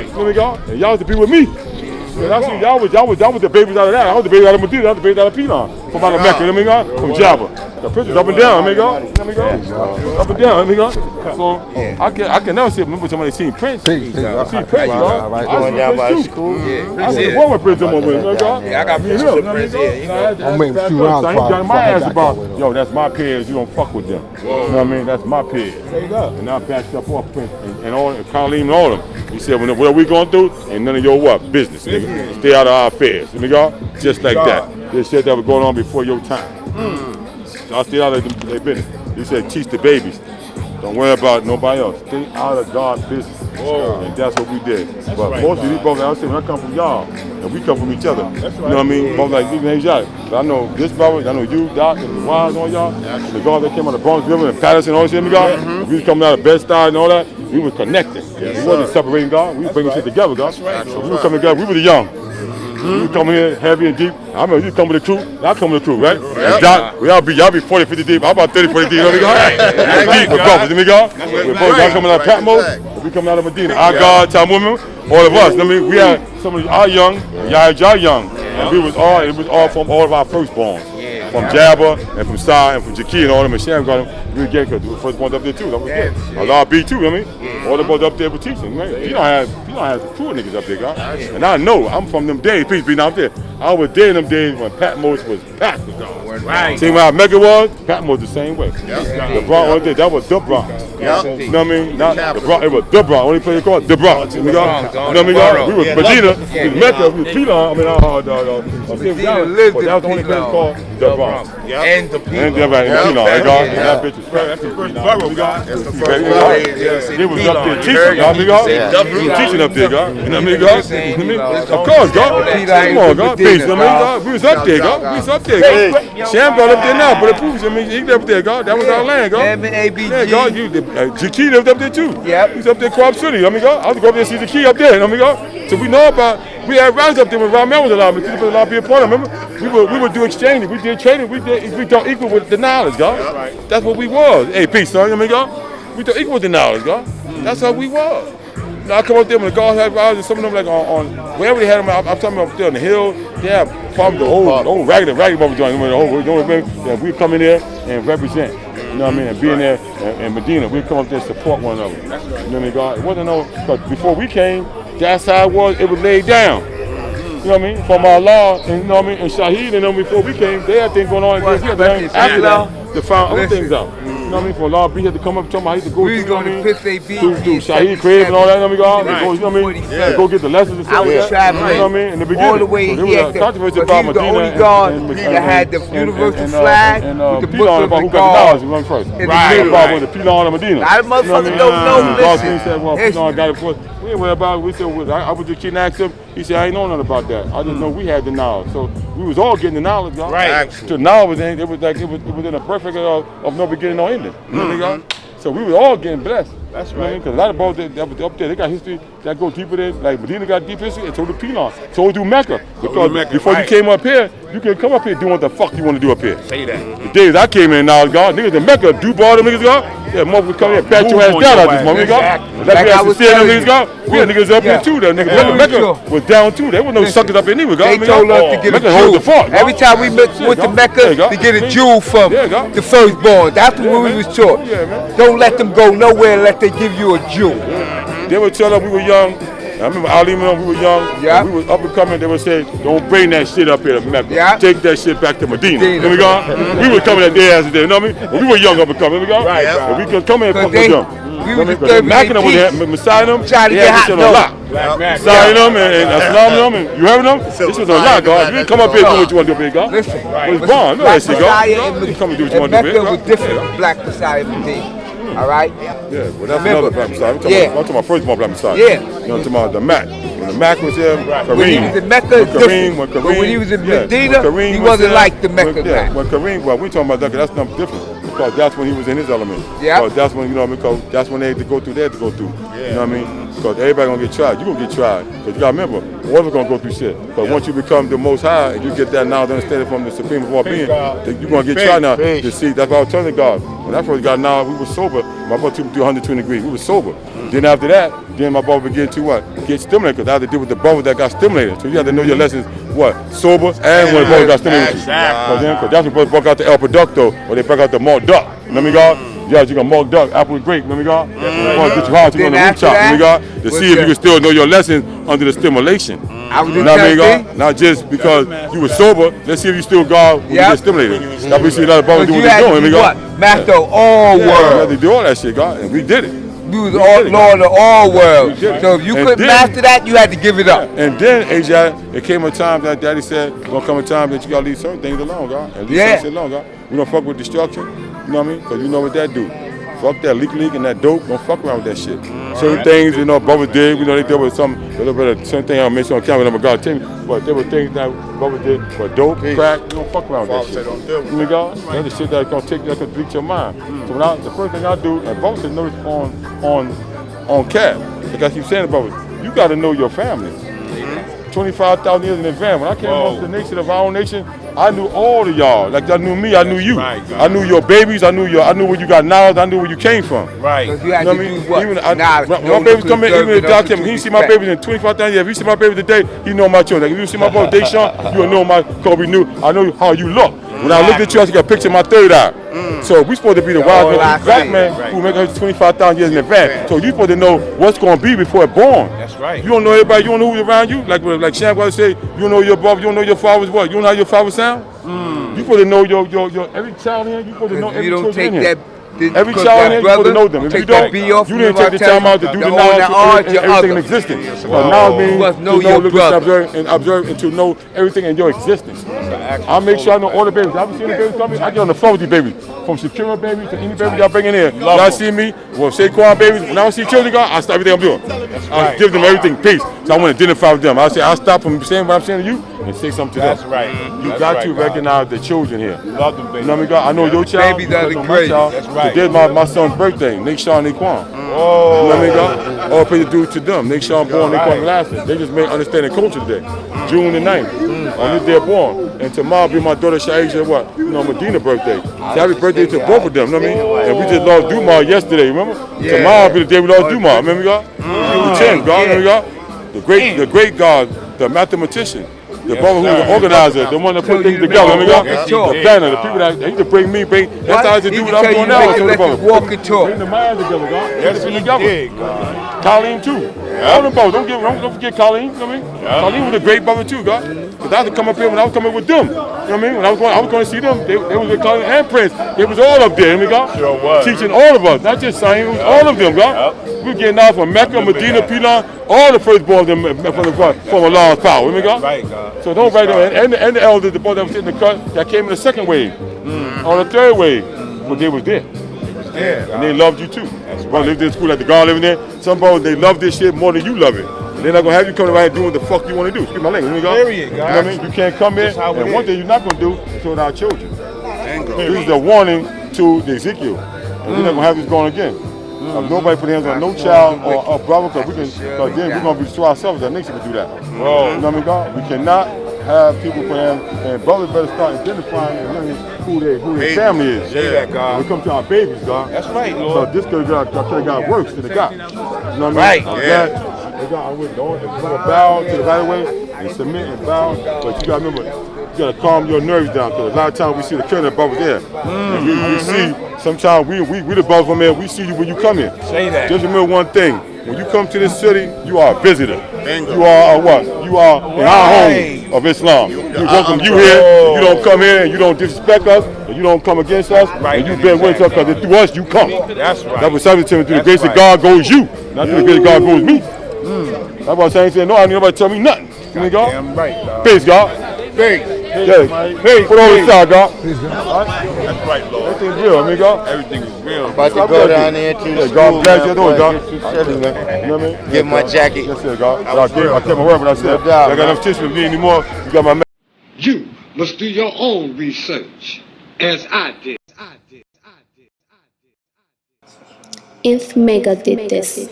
Right. You know what I mean? And y'all to be with me. Y'all was the babies out of that. I was the baby out of Medina. I was the baby out of Pinon. From out of Mecca. You know what I mean? From Java. The pictures up and down. Up and down. So I can never say remember somebody seen Prince. Prince, going down by school. I was the one with Prince on my way. Yeah, I got pictures of Prince. I'm making 2 rounds. I got my ass about, yo, that's my peers. You don't fuck with them. You know what I mean? That's my peers. And I backed up off Prince and all, Colleen and all of them. He said, what we going through? Ain't none of your what? Business, nigga. Stay out of our affairs. You know, just like that. This shit that was going on before your time. So I stayed out of their business. He said, teach the babies. Don't worry about nobody else. Stay out of God's business. And that's what we did. But most of these brothers, I say, when I come from y'all, and we come from each other. You know what I mean? Both like even y'all. But I know this brother, I know you, Doc, and the Wise on y'all. And the guys that came out of Bronx River and Patterson, all this shit, we was coming out of Bed-Stuy and all that. We were connected. We wasn't separating God. We were bringing shit together, God. So we were coming together. We were the young. You come here heavy and deep. I remember you come with the truth. I come with the truth, right? And Doc, y'all be 40, 50 deep. I'm about 30, 40 deep. You know what I mean? Deep with brothers, you know what I mean? Y'all coming out of Patmos, we coming out of Medina. Our God, time women, all of us. I mean, we had some of y'all young, y'all young, and it was all from all of our firstborns. From Jabba and from Sai and from Jaki and all them and Sham got them. We again because the first ones up there too. That was good. Allah B too, I mean. All the boys up there were teaching, man. You don't have the cool niggas up there, guys. And I know I'm from them days, peace being out there. I was there in them days when Patmos was packed with dogs. Right. See how Mecca was? Patmos the same way. The Bronx that was the Bronx. You know what I mean? Not the Bronx, it was the Bronx. Only place you call it the Bronx. You know what I mean? We was Medina, we was Mecca, we was Pinon. I mean, Medina lived in that was the only place called the Bronx. And the Pinon. And that bitch was that's the first borough, God. That's the first borough. They was up there teaching, God. We were teaching up there, God. You know what I mean, God? Of course, God. Come on, God. Peace, I mean, God. We was up there, God. We was up there, God. Sham got up there now, but it proves, I mean, he lived up there, God. That was our land, God. Yeah, God. Jaki lived up there, too. He was up there, Quab City. I mean, God. I was going up there and see Jaki up there, you know what I mean, God? So we know about, we had rounds up there when Ramel was alive, but people was allowed to be a part of them, remember? We would do exchange, we did trading, we don't equal with the knowledge, God. That's what we was. Hey, peace, son, you know what I mean, God? We don't equal with the knowledge, God. That's how we was. Now, I come up there when the guards had rides, and some of them like on wherever they had them, I'm talking about up there on the hill, they have probably the old raggedy bubble joint. We come in there and represent, you know what I mean, and being there in Medina, we come up there and support one another. You know what I mean, God? It wasn't because before we came, that's how it was laid down. You know what I mean? From our law, and you know what I mean, and Shaheed and them before we came, they had things going on. After that, they found other things out. You know what I mean? For law, we had to come up and tell me how to go. We was going to Fifth AB through Shaheed crib and all that. You know what I mean? You know what I mean? Go get the lessons and stuff like that. You know what I mean? In the beginning, all the way so here. But he was the only guard that had the universal flag with the Muslim who got the knowledge run first. Right. The Pinon of Medina. A lot of motherfuckers don't know this. Said, well, Pinon got it for us. We didn't worry about it. We said, I was just kidding, asked him. He said, I ain't know nothing about that. I just know we had the knowledge. So we was all getting the knowledge, God. Right. So now it was in a perfect of no beginning, no ending. You know what I mean, God? So we were all getting blessed. That's right. Because a lot of boys that was up there, they got history that go deeper than, like Medina got deep history, and so do Pinon. So do Mecca. Because before you came up here, you can come up here doing what the fuck you want to do up here. Say that. The days I came in now, God, niggas in Mecca, Dubai, them niggas, God. Yeah, motherfuckers come here and pat your ass down out this moment, God. Like I was saying, them niggas, God. We had niggas up here too, that niggas. Mecca was down too. There was no suckers up in either, God. They told us to get a jewel. Every time we went to Mecca, to get a jewel from the firstborn. That's what we was taught. Don't let them go nowhere unless they give you a jewel. They would tell us we were young. I remember Ali and we were young. We was up and coming. They would say, "Don't bring that shit up here to Mecca. Take that shit back to Medina." You know what I mean? We were coming at their asses there. You know what I mean? When we were young up and coming. Right. And we could come here and fuck with them. We were disturbing their peace. Messiah them. Trying to get hot dog. Messiah them and Islam them. And you heard them? This was a lot, God. You didn't come up here and do what you want to do, big God. Listen. It was born. No, that shit, God. You come and do what you want to do, big God. Mecca was different from Black Messiah in Medina. All right? Yeah, well, that's another Black Messiah. I'm talking about first-born Black Messiah. Yeah. You know, I'm talking about the Mac. When the Mac was here, Kareem. When he was in Mecca, it's different. But when he was in Medina, he wasn't like the Mecca guy. When Kareem, well, we talking about that, that's something different. Because that's when he was in his element. Yeah. Because that's when, you know, because that's when they had to go through, you know what I mean? Because everybody gonna get tried. You gonna get tried. Because you gotta remember, whoever gonna go through shit. Because once you become the Most High and you get that knowledge understanding from the Supreme of all being, you're gonna get tried now. To see, that's what I was telling God. When I first got knowledge, we were sober. My brother took me to 120 degrees. We were sober. Then after that, then my brother began to what? Get stimulated. Because I had to deal with the brother that got stimulated. So you have to know your lessons, what? Sober and when the brother got stimulated. Because that's when brothers broke out the El Producto, or they broke out the malt duck. You know what I mean, God? Yeah, you got malt duck, apple and grape, you know what I mean, God? Get you hard, you on the rooftop, you know what I mean, God? To see if you can still know your lessons under the stimulation. You know what I mean, God? Not just because you were sober, let's see if you still God when you get stimulated. Now we see a lot of brothers doing what they're doing, you know what I mean, God? Master of all world. We had to do all that shit, God, and we did it. We was all Lord of all world. So if you couldn't master that, you had to give it up. And then, AJ, it came a time that Daddy said, there's gonna come a time that you gotta leave certain things alone, God. And leave certain shit alone, God. We don't fuck with destruction, you know what I mean? Because you know what that do. Fuck that leak and that dope, don't fuck around with that shit. Certain things, you know, brothers did, we know they dealt with some, a little bit of certain things I don't mention on camera, God tell me, but there were things that brothers did, but dope, crack, you don't fuck around with that shit. You know, God? That's the shit that's gonna take, that's gonna bleach your mind. So when the first thing I do, and brothers should notice on cab, like I keep saying about it, you gotta know your family. 25,000 years in advance. When I came off the nation of our own nation, I knew all of y'all. Like y'all knew me, I knew you. I knew your babies, I knew where you got knowledge, I knew where you came from. Right. You know what I mean? Even my babies come in, even the doctor, he see my babies in 25,000 years. If you see my baby today, he know my children. Like if you see my boy Deshaun, you'll know my Kobe knew. I know how you look. When I looked at you, I got a picture of my third eye. So we supposed to be the wise black man who make us 25,000 years in advance. So you supposed to know what's going to be before it's born. That's right. You don't know everybody. You don't know who's around you. Like Sham Brother say, you don't know your brother. You don't know your father's what. You don't know how your father sound. You supposed to know your every child here. You supposed to know every child in here. Every child in here, you supposed to know them. If you don't, you didn't take the time out to do the knowledge and everything in existence. Knowledge means to know, look, and observe, and to know everything in your existence. I make sure I know all the babies. Y'all seen the babies coming? I get on the phone with these babies. From Shakira babies to any baby y'all bring in here. Y'all see me? Well, Saquon babies. When I see children, I stop everything I'm doing. I give them everything, peace. So I want to identify with them. I say, I stop from saying what I'm saying to you and say something to them. That's right. You got to recognize the children here. Love them, baby. You know what I mean, God? I know your child. Babies are the great. That's right. Today's my son's birthday, Nick Sean Naquan. You know what I mean, God? All praise due to them. Nick Sean born, Naquan lasted. They just made understanding culture today. June the 9th. On this day born. And tomorrow be my daughter Shaisha, what? You know, Medina birthday. So happy birthday to both of them, you know what I mean? And we just lost Dumar yesterday, remember? Tomorrow be the day we lost Dumar, remember, God? The 10th, God, remember, God? The great God, the mathematician. The brother who was the organizer, the one that put things together, remember, God? The planner, the people that used to bring me, that's how I used to do what I'm doing now. Walk and talk. Bring the minds together, God. Everything together. Colleen, too. All them brothers, don't forget Colleen, you know what I mean? Colleen was a great brother, too, God. Because I had to come up here when I was coming with them. You know what I mean? When I was going to see them, they was with Colleen and Prince. It was all up there, you know what I mean, God? Sure was. Teaching all of us, not just saying, it was all of them, God. We were getting out from Mecca, Medina, Pilan, all the firstborn from Allah's power, you know what I mean, God? Right, God. So don't write them, and the elders, the boys that was in the cut, that came in the second wave. On the third wave, but they was there. And they loved you too. Bro, lived in school at the guard living there. Some brothers, they love this shit more than you love it. And they're not gonna have you coming around and doing what the fuck you want to do. Excuse my language, you know what I mean? You can't come in, and one thing you're not gonna do is show our children. This is a warning to the Ezekiel. And we're not gonna have this going again. Nobody put hands on no child or brother, because then we're gonna destroy ourselves as a nation to do that. You know what I mean, God? We cannot have people put hands, and brothers better start identifying and learning who their family is. When it comes to our babies, God. That's right, Lord. So this could have got worse than it got. You know what I mean? I would bow to the right way and submit and bow, but you gotta remember, you gotta calm your nerves down, because a lot of times we see the killing brothers there. And we see, sometimes we the brothers from there, we see you when you come here. Say that. Just remember one thing, when you come to this city, you are a visitor. You are what? You are in our home of Islam. We welcome you here. You don't come here and you don't disrespect us, and you don't come against us, and you bear with us, because through us you come. That's right. That was something to me, through the grace of God goes you, not through the grace of God goes me. That's what I'm saying. No, I need nobody tell me nothing. You God? Damn right, God. Peace, God. Peace. Peace. Put on the side, God. That's right, Lord. Everything's real, I mean, God. Everything is real. About to go down there to the school. God bless you, God. You know what I mean? Give my jacket. That's it, God. I kept my word when I said, I got enough tissue with me anymore. You got my. You must do your own research, as I did. If Mega did this.